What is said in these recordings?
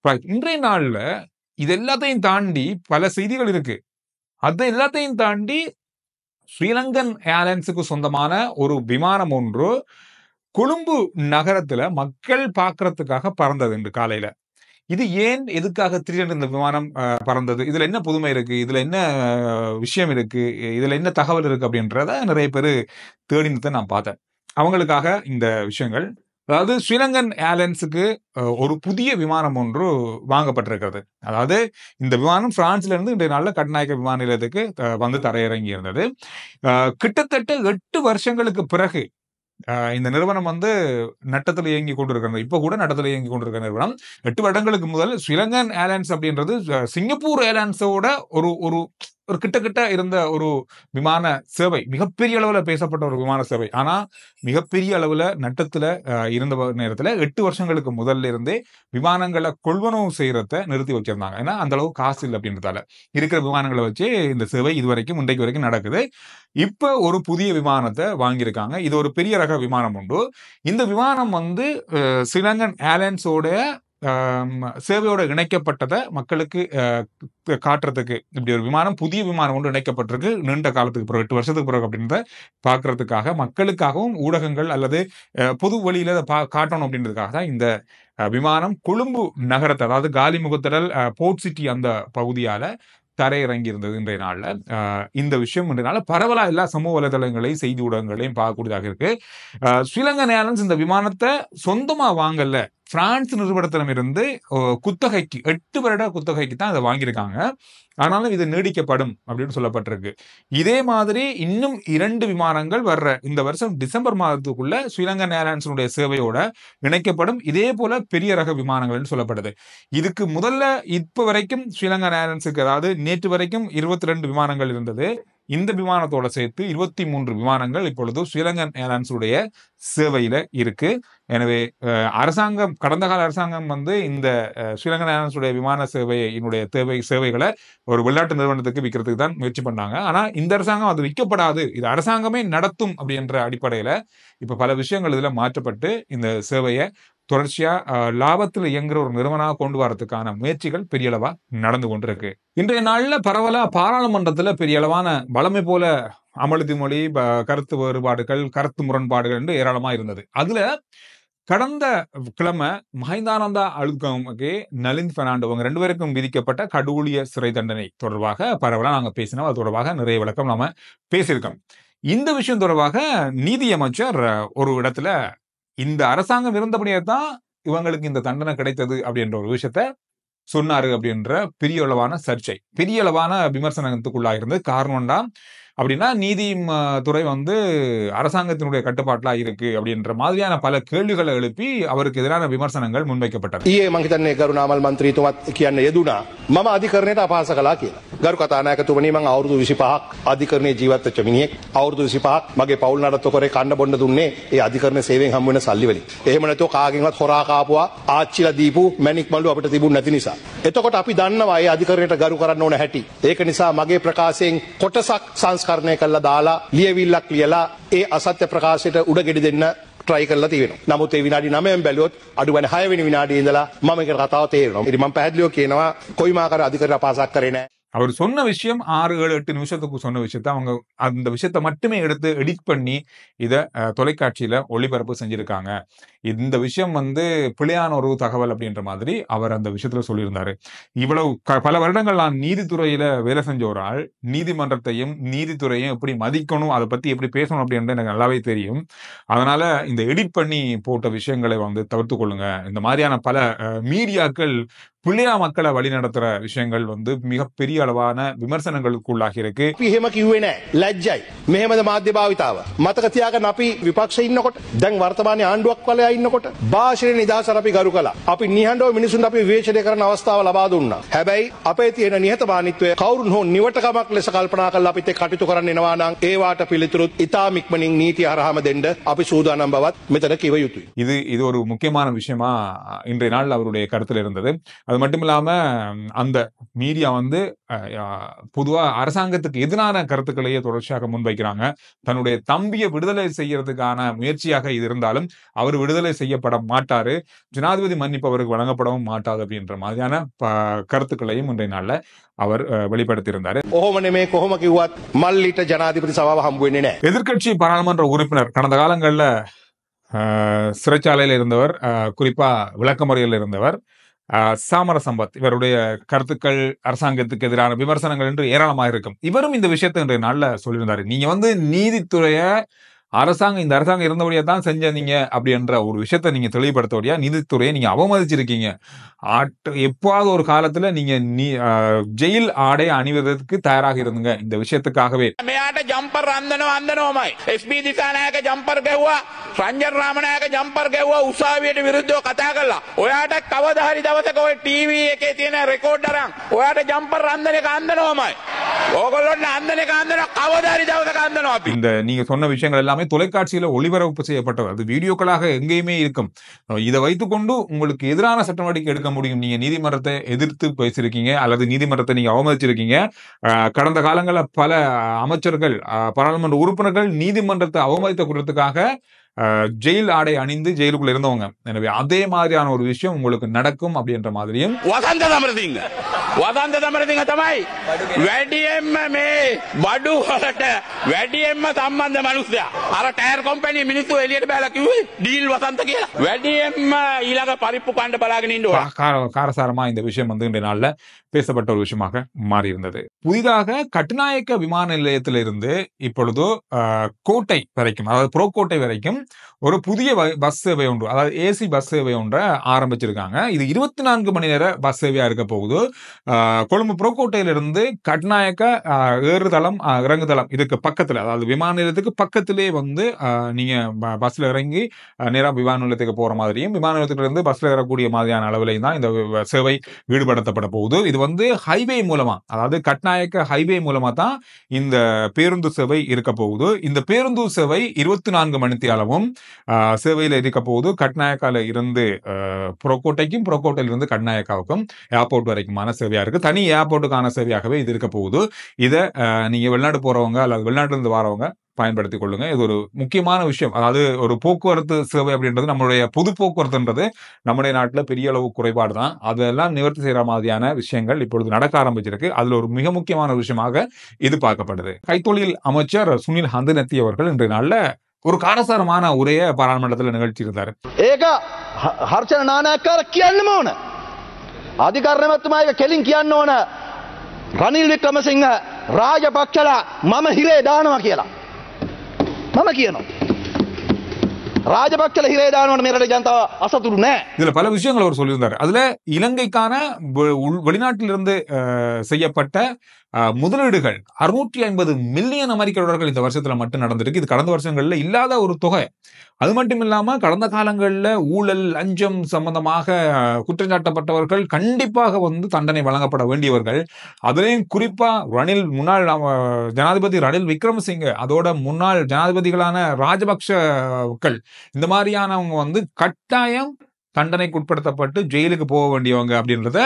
Right. இன்றைய நாள்ல இது எல்லாத்தையும் தாண்டி பல செய்திகள் இருக்கு. அது எல்லாத்தையும் தாண்டி ஸ்ரீலங்கன் ஏர்லைன்ஸுக்கு சொந்தமான ஒரு விமானம் ஒன்று கொழும்பு நகரத்துல மக்கள் பார்க்கறதுக்காக பறந்தது இன்று காலையில. இது ஏன், எதுக்காக திடீரென்று இந்த விமானம் பறந்தது? இதுல என்ன புதுமை இருக்கு? இதுல என்ன விஷயம் இருக்கு? இதுல என்ன தகவல் இருக்கு? அப்படின்றத நிறைய பேரு தேடினத நான் பார்த்தேன். அவங்களுக்காக இந்த விஷயங்கள். அதாவது ஸ்ரீலங்கன் ஏர்லைன்ஸுக்கு ஒரு புதிய விமானம் ஒன்று வாங்கப்பட்டிருக்கிறது. அதாவது இந்த விமானம் பிரான்ஸ்ல இருந்து இன்றைய நாள்ல கட்டுநாயக்க விமான நிலையத்துக்கு வந்து தரையிறங்கி இருந்தது. கிட்டத்தட்ட 8 வருஷங்களுக்கு பிறகு இந்த நிறுவனம் வந்து நட்டத்துல இயங்கி கொண்டிருக்கிறது. இப்ப கூட நட்டத்துல இயங்கி கொண்டிருக்கிற நிறுவனம். 8 வருடங்களுக்கு முதல் ஸ்ரீலங்கன் ஏர்லைன்ஸ் அப்படின்றது சிங்கப்பூர் ஏர்லைன்ஸோட ஒரு ஒரு ஒரு கிட்ட இருந்த ஒரு விமான சேவை. மிகப்பெரிய அளவுல பேசப்பட்ட ஒரு விமான சேவை. ஆனா மிகப்பெரிய அளவுல நட்டத்துல இருந்த நேரத்துல 8 வருஷங்களுக்கு முதல்ல இருந்தே விமானங்களை கொள்வனவு செய்யறத நிறுத்தி வச்சிருந்தாங்க. ஏன்னா அந்த அளவு காசு இல்லை அப்படின்றதால இருக்கிற விமானங்களை வச்சு இந்த சேவை இதுவரைக்கும் இன்றைக்கு வரைக்கும் நடக்குது. இப்ப ஒரு புதிய விமானத்தை வாங்கியிருக்காங்க. இது ஒரு பெரிய ரக விமானம் உண்டு. இந்த விமானம் வந்து ஸ்ரீலங்கன் ஏர்லைன்ஸோட சேவையோட இணைக்கப்பட்டதை மக்களுக்கு காட்டுறதுக்கு இப்படி ஒரு விமானம், புதிய விமானம் ஒன்று இணைக்கப்பட்டிருக்கு நீண்ட காலத்துக்கு பிறகு, 8 வருஷத்துக்கு பிறகு அப்படின்றத பார்க்கறதுக்காக மக்களுக்காகவும் ஊடகங்கள் அல்லது பொது வழியில அதை காட்டணும் அப்படின்றதுக்காக தான் இந்த விமானம் கொழும்பு நகரத்தை, அதாவது காலிமுகத்திடல் போர்ட் சிட்டி அந்த பகுதியால தரையிறங்கி இருந்தது இன்றைய நாள்ல. இந்த விஷயம் இன்றைய நாள்ல பரவலா எல்லா சமூக வலைதளங்களையும் செய்தி ஊடகங்களையும் பார்க்கக்கூடியதாக இருக்கு. ஸ்ரீலங்கன் ஏர்லைன்ஸ் இந்த விமானத்தை சொந்தமா வாங்கல, பிரான்ஸ் நிறுவனத்திடமிருந்து குத்தகைக்கு 8 வருட குத்தகைக்கு தான் அதை வாங்கியிருக்காங்க. ஆனாலும் இது நீடிக்கப்படும் அப்படின்னு சொல்லப்பட்டிருக்கு. இதே மாதிரி இன்னும் 2 விமானங்கள் வர்ற இந்த வருஷம் டிசம்பர் மாதத்துக்குள்ள ஸ்ரீலங்கன் ஏர்லைன்ஸுடைய சேவையோட இணைக்கப்படும். இதே போல பெரிய ரக விமானங்கள் சொல்லப்படுது. இதுக்கு முதல்ல இப்ப வரைக்கும் ஸ்ரீலங்கன் ஏர்லைன்ஸுக்கு, அதாவது நேற்று வரைக்கும் 22 விமானங்கள் இருந்தது. இந்த விமானத்தோட சேர்த்து 23 விமானங்கள் இப்பொழுது ஸ்ரீலங்கன் ஏர்லைன்ஸுடைய சேவையில இருக்கு. எனவே அரசாங்கம், கடந்த கால அரசாங்கம் வந்து இந்த ஸ்ரீலங்கன் ஏர்லைன்ஸுடைய விமான சேவைகளை ஒரு வெளிநாட்டு நிறுவனத்துக்கு விற்கிறதுக்கு தான் முயற்சி பண்ணாங்க. ஆனா இந்த அரசாங்கம் அது விற்கப்படாது, இது அரசாங்கமே நடத்தும் அப்படின்ற அடிப்படையில இப்ப பல விஷயங்கள் இதுல மாற்றப்பட்டு இந்த சேவையை தொடர்ச்சியா லாபத்தில் இயங்குற ஒரு நிறுவனமாக கொண்டு வரதுக்கான முயற்சிகள் பெரிய அளவா நடந்து கொண்டிருக்கு. இன்றைய நாள்ல பரவலா பாராளுமன்றத்துல பெரிய அளவான வளமை போல அமளி மொழி, கருத்து வேறுபாடுகள், கருத்து முரண்பாடுகள் என்று ஏராளமா இருந்தது. அதுல கடந்த கிழமை மஹிந்தானந்தா அழுத்தமுக்கு நலிந்த் பெர்னாண்டோ அவங்க 2 பேருக்கும் விதிக்கப்பட்ட கடூழிய சிறை தண்டனை தொடர்பாக பரவலா நாங்க பேசினோம். அது தொடர்பாக நிறைய விளக்கம் நாம பேசியிருக்கோம். இந்த விஷயம் தொடர்பாக நீதி அமைச்சர் ஒரு இடத்துல இந்த அரசாங்கம் இருந்தபடியே தான் இவங்களுக்கு இந்த தண்டனை கிடைத்தது அப்படின்ற ஒரு விஷயத்த சொன்னாரு அப்படின்ற பெரிய அளவான சர்ச்சை, பெரிய அளவான விமர்சனத்துக்குள்ளாக இருந்தது. காரணம்டா அப்படின்னா நீதி துறை வந்து அரசாங்கத்தினுடைய கட்டுப்பாட்டுல இருக்கு அப்படின்ற மாதிரியான பல கேள்விகளை எழுப்பி அவருக்கு எதிரான விமர்சனங்கள் முன்வைக்கப்பட்டது. ඊයේ මම හිතන්නේ ගරු නාමල් මන්ත්‍රීතුමත් කියන්න යෙදුනා මම අධිකරණයට අපහාස කළා කියලා. ගරු කතානායකතුමනි මම අවුරුදු 25ක් අධිකරණයේ ජීවත් වෙච්ච මිනිහෙක්. අවුරුදු 25ක් මගේ පවුල් නඩත්තු කරේ කන්න බොන්න දුන්නේ ඒ අධිකරණ සේවයෙන් හම්බ වෙන සල්ලි වලින්. එහෙම නැතුව කාගෙන්වත් හොරා කාපුවා ආච්චිලා දීපු මැණික් මළු අපිට තිබුණ නැති නිසා. එතකොට අපි දන්නවා ඒ අධිකරණයට ගරු කරන්න ඕන හැටි. ඒක නිසා මගේ ප්‍රකාශයෙන් කොටසක් සංස්කරණය කළා දාලා ලියවිල්ලක් ලියලා ඒ අසත්‍ය ප්‍රකාශයට උඩ ගෙඩි දෙන්න try කරලා තියෙනවා. නමුත් ඒ විනාඩි 9න් බැලුවොත් අඩු වෙන 6 වෙනි විනාඩියේ ඉඳලා මම මේකට කතාව තේරෙනවා. ඉතින් මම පැහැදිලිව කියනවා කොයිම ආකාර අධිකරණ අපහාසයක් කරේ නැහැ. அவர் சொன்ன விஷயம் 6, 7, 8 நிமிஷத்துக்கு சொன்ன விஷயத்த அவங்க அந்த விஷயத்த மட்டுமே எடுத்து எடிட் பண்ணி இதை தொலைக்காட்சியில ஒளிபரப்பு செஞ்சிருக்காங்க. இந்த விஷயம் வந்து பிழையான ஒரு தகவல் அப்படின்ற மாதிரி அவர் அந்த விஷயத்துல சொல்லியிருந்தாரு. இவ்வளவு பல வருடங்கள் நான் நீதித்துறையில வேலை செஞ்ச ஒரு ஆள், நீதிமன்றத்தையும் நீதித்துறையும் எப்படி மதிக்கணும், அதை பத்தி எப்படி பேசணும் அப்படின்றது எனக்கு நல்லாவே தெரியும். அதனால இந்த எடிட் பண்ணி போட்ட விஷயங்களை வந்து தவிர்த்து கொள்ளுங்க. இந்த மாதிரியான பல மீடியாக்கள் பிள்ளையா மக்களை வழி நடத்துற விஷயங்கள் வந்து மிகப்பெரிய அளவான விமர்சனங்களுக்குள்ளாகி இருக்கு. අපි එහෙම කිව්වේ නැහැ. ලැජ්ජයි. මෙහෙමද මාධ්‍ය භාවිතාව. මතක තියාගන්න අපි විපක්ෂයේ ඉන්නකොට දැන් වර්තමානයේ ආණ්ඩුවක් වලයා ඉන්නකොට භාෂණ නිදහසට අපි ගරු කළා. අපි නිහඬව මිනිසුන්ට අපි විවේචනය කරන අවස්ථාව ලබා දුන්නා. හැබැයි අපේ තියෙන නිහතමානීත්වය කවුරුන් හෝ නිවටකමක් ලෙස කල්පනා කරලා අපිත් එක්ක කටයුතු කරන්න එනවා නම් ඒවාට පිළිතුරුත් ඉතාම ඉක්මනින් නීතිය හරහාම දෙන්න අපි සූදානම් බවත් මෙතන කිව යුතුයි. இது ஒரு முக்கியமான விஷயமா இன்றைய நாள் அவருடைய கருத்துல இருந்தது. அது மட்டும் இல்லாம அந்த மீடியா வந்து பொதுவா அரசாங்கத்துக்கு எதிரான கருத்துக்களையே தொடர்ச்சியாக முன்வைக்கிறாங்க. தன்னுடைய தம்பியை விடுதலை செய்யறதுக்கான முயற்சியாக இது இருந்தாலும் அவர் விடுதலை விடுதலை செய்யப்பட மாட்டாரு, ஜனாதிபதி மன்னிப்பு அவருக்கு வழங்கப்படவும் மாட்டாது அப்படின்ற மாதிரியான கருத்துக்களையும் இன்றைய நாள்ல அவர் வெளிப்படுத்தியிருந்தாரு. ඔහොම නෙමේ කොහොම කිව්වත් මල්ලිට ජනාධිපති සභාව හම්බ වෙන්නේ නැහැ. எதிர்க்கட்சி பாராளுமன்ற உறுப்பினர் கடந்த காலங்கள்ல சிறைச்சாலையில் இருந்தவர், குறிப்பா விளக்கமறியலில் இருந்தவர் சாமர சம்பத். இவருடைய கருத்துக்கள் அரசாங்கத்துக்கு எதிரான விமர்சனங்கள் என்று ஏராளமாக இருக்கும். இவரும் இந்த விஷயத்தை இன்றைய நாள்ல சொல்லியிருந்தாரு. நீங்க நீதித்துறைய இந்த அரசாங்கம் இருந்தபடியா தான் செஞ்சீங்க அப்படின்ற ஒரு விஷயத்த நீங்க தெளிவுபடுத்தபடியா நீதித்துறையை நீங்க அவமதிச்சிருக்கீங்க. எப்பாவது ஒரு காலத்துல நீங்க ஜெயில் ஆடை அணிவதற்கு தயாராக இருந்துங்க இந்த விஷயத்துக்காகவே. ஜம்பர் அந்தனோமாய் எஸ்பி திசாநாயක ජම්පර් ගැහුවා, රංජන් රාමනායක ජම්පර් ගැහුවා, උසාවියට විරුද්ධව කතා කළා. ඔයාට කවදා හරි දවසක ඔය ටීවී එකේ තියෙන රෙකෝඩ් අරන් ඔයාට ජම්පර් අන්දන එක අන්දනෝමයි. ඕගොල්ලොන්ට අන්දන එක අන්දන කවදා හරි දවසක අන්දනවා අපි. இந்த நீங்க சொன்ன விஷயங்கள் எல்லாமே தொலைக்காட்சியில ஒளிபரப்பு செய்யப்பட்டது. அது வீடியோக்களாக எங்கேயுமே இருக்கும். இதை வைத்துக்கொண்டு உங்களுக்கு எதிரான சட்ட நடவடிக்கை எடுக்க முடியும். நீங்க நீதிமன்றத்தை எதிர்த்து பேசியிருக்கீங்க அல்லது நீதிமன்றத்தை நீங்க அவமதிச்சிருக்கீங்க. கடந்த காலங்களில் பல அமைச்சர்கள், பாராளுமன்ற உறுப்பினர்கள் நீதிமன்றத்தை அவமதித்த குற்றத்துக்காக ஜெயில் ஆடை அணிந்து ஜெயிலுக்குள்ள இருந்தவங்க. எனவே அதே மாதிரியான ஒரு விஷயம் உங்களுக்கு நடக்கும் அப்படின்ற மாதிரியும் වසන්ත සමරසිංහ තමයි වැඩියෙන්ම මේ බඩු වලට වැඩියෙන්ම සම්බන්ධ මිනිස්සයා. අර ටයර් කම්පැනි මිනිස්සු එළියට බැලලා කිව්වේ ඩීල් වසන්ත කියලා. වැඩියෙන්ම ඊළඟ පරිප්පු කණ්ඩ බලාගෙන ඉන්නවා. காரசாரமா இந்த விஷயம் இன்றைய நாள்ல பேசப்பட்ட ஒரு விஷயமாக மாறி இருந்தது. புதிதாக கட்டுநாயக்க விமான நிலையத்திலிருந்து இப்பொழுது கோட்டை வரைக்கும், அதாவது புறக்கோட்டை வரைக்கும் ஒரு புதிய பஸ் சேவை ஒன்று, அதாவது ஏசி பஸ் சேவை ஒன்றை ஆரம்பிச்சிருக்காங்க. இது 24 மணி நேர பஸ் சேவையா இருக்க போகுது. கொழும்பு புறக்கோட்டையிலிருந்து கட்டுநாயக்க ஏறுதளம் இறங்குதளம் இதுக்கு பக்கத்துல, அதாவது விமான நிலையத்துக்கு பக்கத்திலே நீங்க பஸ்ல இறங்கி நேரா விமான நிலையத்துக்கு போற மாதிரியும், விமான நிலையத்திலிருந்து பஸ்ல ஏறக்கூடிய மாதிரியான அளவிலையும் தான் இந்த சேவை ஈடுபடுத்தப்பட போகுது. இது ஹைவே மூலமா, அதாவது கட்நாயக்க ஹைவே மூலமா தான் இந்த பேருந்து சேவை இருக்க போகுது. இந்த பேருந்து சேவை 24 மணித்தியாலமும் சேவையில் இருக்க போகுது. கட்நாயக்கால இருந்து புறக்கோட்டைக்கும், புறக்கோட்டையில இருந்து கட்நாயக்காவுக்கும் ஏர்போர்ட் வரைக்குமான சேவையா இருக்கு. தனி ஏர்போர்ட்டுக்கான சேவையாகவே இது இருக்க போகுது. இதை நீங்க வெளிநாடு போறவங்க அல்லது வெளிநாட்டுல இருந்து வரவங்க பயன்படுத்திக் கொள்ளுங்க. இது ஒரு முக்கியமான விஷயம். அதாவது ஒரு போக்குவரத்து சேவை அப்படின்றது, நம்மளுடைய பொது போக்குவரத்துன்றது நம்முடைய நாட்டில் பெரிய அளவு குறைபாடு தான். அதெல்லாம் நிவர்த்தி செய்யற மாதிரியான விஷயங்கள் இப்பொழுது நடக்க ஆரம்பிச்சிருக்கு. அதுல ஒரு மிக முக்கியமான விஷயமாக இது பார்க்கப்படுது. கைத்தொழில் அமைச்சர் சுனில் ஹந்தனத்தி அவர்கள் இன்றைய நாள்ல ஒரு காரசாரமான உரையை பாராளுமன்றத்தில் நிகழ்ச்சி இருந்தார். ඒක හර්ෂණ නානායක්කාර කියන්නම ඕන. අධිකරණ මැතිතුමා ඒක කෙලින් කියන්න ඕන. රනිල් වික්‍රමසිංහ රාජපක්ෂලා මම හිරේ දානවා කියලා. මම කියනවා. ராஜபக்சல ஹிரே தானோட மேரட ஜனதா அசத்துரு நே. இதுல பல விஷயங்கள் அவர் சொல்லியிருந்தார். அதுல இலங்கைக்கான வெளிநாட்டிலிருந்து செய்யப்பட்ட முதலீடுகள் 650 மில்லியன் அமெரிக்க டாலர்கள் இந்த வருஷத்துல மட்டும் நடந்திருக்கு. இது கடந்த வருஷங்கள்ல இல்லாத ஒரு தொகை. அது மட்டும் இல்லாம கடந்த காலங்கள்ல ஊழல், லஞ்சம் சம்பந்தமாக குற்றஞ்சாட்டப்பட்டவர்கள் கண்டிப்பாக தண்டனை வழங்கப்பட வேண்டியவர்கள். அதுலயும் குறிப்பா முன்னாள் ஜனாதிபதி ரணில் விக்ரமசிங்கே, அதோட முன்னாள் ஜனாதிபதிகளான ராஜபக்ஷக்கள், இந்த மாதிரியானவங்க கட்டாயம் தண்டனைக்குட்படுத்தப்பட்டு ஜெயிலுக்கு போக வேண்டியவங்க அப்படின்றத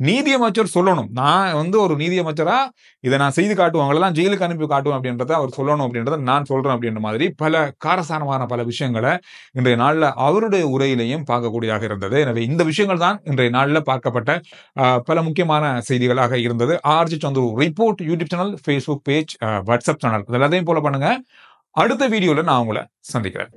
நீதியமைச்சர் சொல்லணும். நான் ஒரு நீதியமைச்சரா இதை நான் செய்து காட்டுவாங்களெல்லாம் ஜெயிலுக்கு அனுப்பி காட்டுவேன் அப்படின்றத அவர் சொல்லணும் அப்படின்றத நான் சொல்றேன் அப்படின்ற மாதிரி பல காரசாரமான பல விஷயங்களை இன்றைய நாள்ல அவருடைய உரையிலையும் பார்க்கக்கூடியதாக இருந்தது. எனவே இந்த விஷயங்கள் தான் இன்றைய நாள்ல பார்க்கப்பட்ட பல முக்கியமான செய்திகளாக இருந்தது. R G Chandru report YouTube channel, Facebook page, WhatsApp channel, எல்லாத்தையும் போல பண்ணுங்க. அடுத்த வீடியோல நான் உங்களை சந்திக்கிறேன்.